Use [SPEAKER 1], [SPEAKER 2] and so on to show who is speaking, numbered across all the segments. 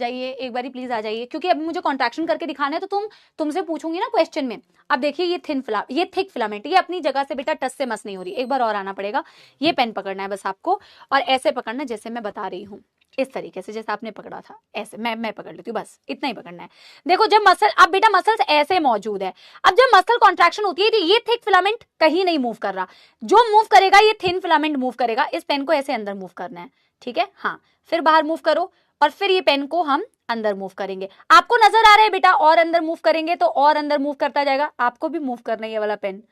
[SPEAKER 1] जाइए एक बारी प्लीज आ जाइए, क्योंकि अभी मुझे कॉन्ट्रैक्शन करके दिखाना है तो तुमसे पूछूंगी ना क्वेश्चन में। अब देखिए ये थिक फिलामेंट, ये अपनी जगह से बेटा टच से मस नहीं हो रही, एक बार और आना पड़ेगा। ये पेन पकड़ना है बस आपको, और ऐसे पकड़ना जैसे मैं बता रही हूँ, इस तरीके से जैसे आपने पकड़ा था ऐसे, मैं पकड़ लेती हूँ, बस इतना ही पकड़ना है। देखो जब मसल, अब बेटा मसल्स ऐसे मौजूद है, अब जब मसल कॉन्ट्रैक्शन होती है तो ये थिक फिलामेंट कहीं नहीं मूव कर रहा, जो मूव करेगा ये थिन फिलामेंट मूव करेगा। इस पेन को ऐसे अंदर मूव करना है, ठीक है, हाँ, फिर बाहर मूव करो, और फिर ये पेन को हम अंदर मूव करेंगे। आपको नजर आ रहा है बेटा, और अंदर मूव करेंगे तो और अंदर मूव करता जाएगा, आपको भी मूव करना है ये वाला पेन,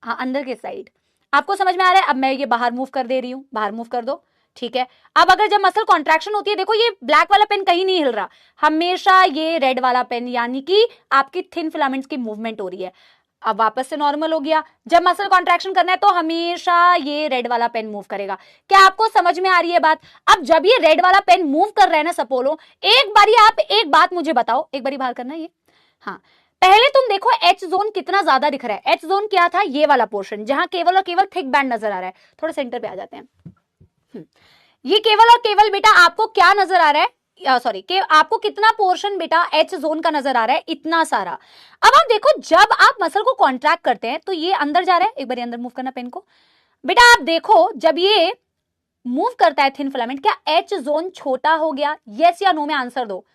[SPEAKER 1] हाँ अंदर के साइड। आपको समझ में आ रहा है? अब मैं ये बाहर मूव कर दे रही हूँ, बाहर मूव कर दो, ठीक है। अब अगर जब मसल कॉन्ट्रैक्शन होती है, देखो ये ब्लैक वाला पेन कहीं नहीं हिल रहा, हमेशा ये रेड वाला पेन, यानी कि आपकी थिन फिलामेंट्स की मूवमेंट हो रही है। अब वापस से नॉर्मल हो गया। जब मसल कॉन्ट्रैक्शन करना है तो हमेशा ये रेड वाला पेन मूव करेगा। क्या आपको समझ में आ रही है बात? अब जब ये रेड वाला पेन मूव कर रहा है ना सपोलो, एक बारी आप एक बात मुझे बताओ, एक बारी बाहर करना ये, हाँ, पहले तुम देखो एच जोन कितना ज्यादा दिख रहा है। एच जोन क्या था? ये वाला पोर्शन जहां केवल और केवल थिक बैंड नजर आ रहा है। थोड़ा सेंटर पे आ जाते हैं। ये केवल और केवल बेटा आपको क्या नजर आ रहा है, सॉरी कि आपको कितना पोर्शन बेटा एच जोन का नजर आ रहा है? इतना सारा। अब आप देखो जब आप मसल को कॉन्ट्रैक्ट करते हैं तो ये अंदर जा रहा है, एक बार अंदर मूव करना पेन को। बेटा आप देखो जब ये मूव करता है थिन फिलामेंट, क्या एच जोन छोटा हो गया? यस या नो में आंसर दो।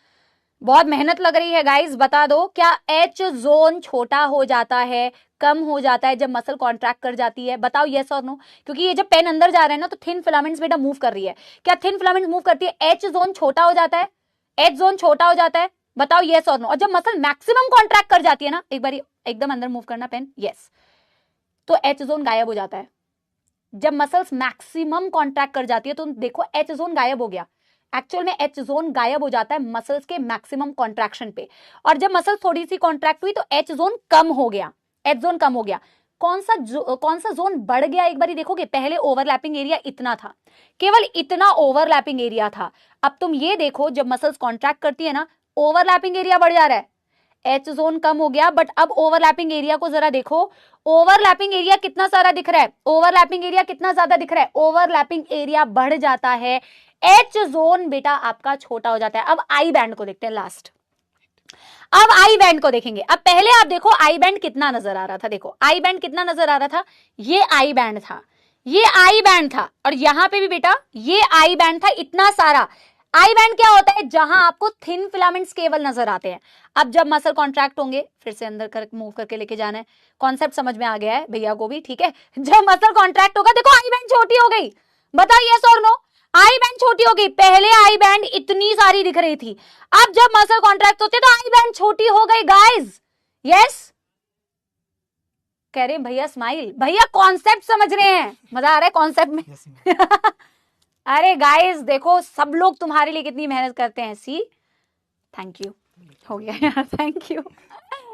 [SPEAKER 1] बहुत मेहनत लग रही है गाइस, बता दो, क्या एच जोन छोटा हो जाता है, कम हो जाता है जब मसल कॉन्ट्रैक्ट कर जाती है? बताओ यस और नो, क्योंकि ये जब पेन अंदर जा रहा है ना तो थिन फिलामेंट्स बेटा मूव कर रही है। क्या थिन फिलामेंट मूव करती है, एच जोन छोटा हो जाता है? एच जोन छोटा हो जाता है, बताओ यस और नो। और जब मसल मैक्सिमम कॉन्ट्रैक्ट कर जाती है ना, एक बार एकदम अंदर मूव करना पेन, यस, तो एच जोन गायब हो जाता है। जब मसल्स मैक्सिमम कॉन्ट्रैक्ट कर जाती है तो देखो एच जोन गायब हो गया। एक्चुअल में एच जोन गायब हो जाता है मसल्स के मैक्सिमम कॉन्ट्रैक्शन पे, और जब मसल थोड़ी सी कॉन्ट्रैक्ट हुई तो एच जोन कम हो गया, एच जोन कम हो गया। कौन सा जोन बढ़ गया एक बारी देखोगे? पहले ओवरलैपिंग एरिया इतना था, केवल इतना ओवरलैपिंग एरिया था। अब तुम ये देखो जब मसल्स कॉन्ट्रैक्ट करती है ना, ओवरलैपिंग एरिया बढ़ जा रहा है, एच जोन कम हो गया। बट अब ओवरलैपिंग एरिया को जरा देखो, ओवरलैपिंग एरिया कितना सारा दिख रहा है, ओवरलैपिंग एरिया कितना ज्यादा दिख रहा है, ओवरलैपिंग एरिया बढ़ जाता है, एच जोन बेटा आपका छोटा हो जाता है। अब आई बैंड को देखते हैं लास्ट। अब आई बैंड को देखेंगे। अब पहले आप देखो आई बैंड कितना नजर आ रहा था, देखो आई बैंड कितना नजर आ रहा था, ये आई बैंड था, ये आई बैंड था, और यहां पे भी बेटा ये आई बैंड था, इतना सारा। आई बैंड क्या होता है? जहां आपको थिन फिलामेंट्स केवल नजर आते हैं। अब जब मसल कॉन्ट्रैक्ट होंगे, फिर से अंदर कर मूव करके लेके जाना है, कॉन्सेप्ट समझ में आ गया है भैया को भी, ठीक है। जब मसल कॉन्ट्रैक्ट होगा देखो आई बैंड छोटी हो गई, बताओ यस और नो, आई बैंड छोटी हो गई। पहले आई बैंड इतनी सारी दिख रही थी, अब जब मसल कॉन्ट्रैक्ट होते तो आई बैंड छोटी हो गई गाइस। यस कह रहे हैं भैया स्माइल, भैया कॉन्सेप्ट समझ रहे हैं, मजा आ रहा है कॉन्सेप्ट में। अरे गाइस देखो सब लोग तुम्हारे लिए कितनी मेहनत करते हैं, सी, थैंक यू, हो गया, थैंक यू।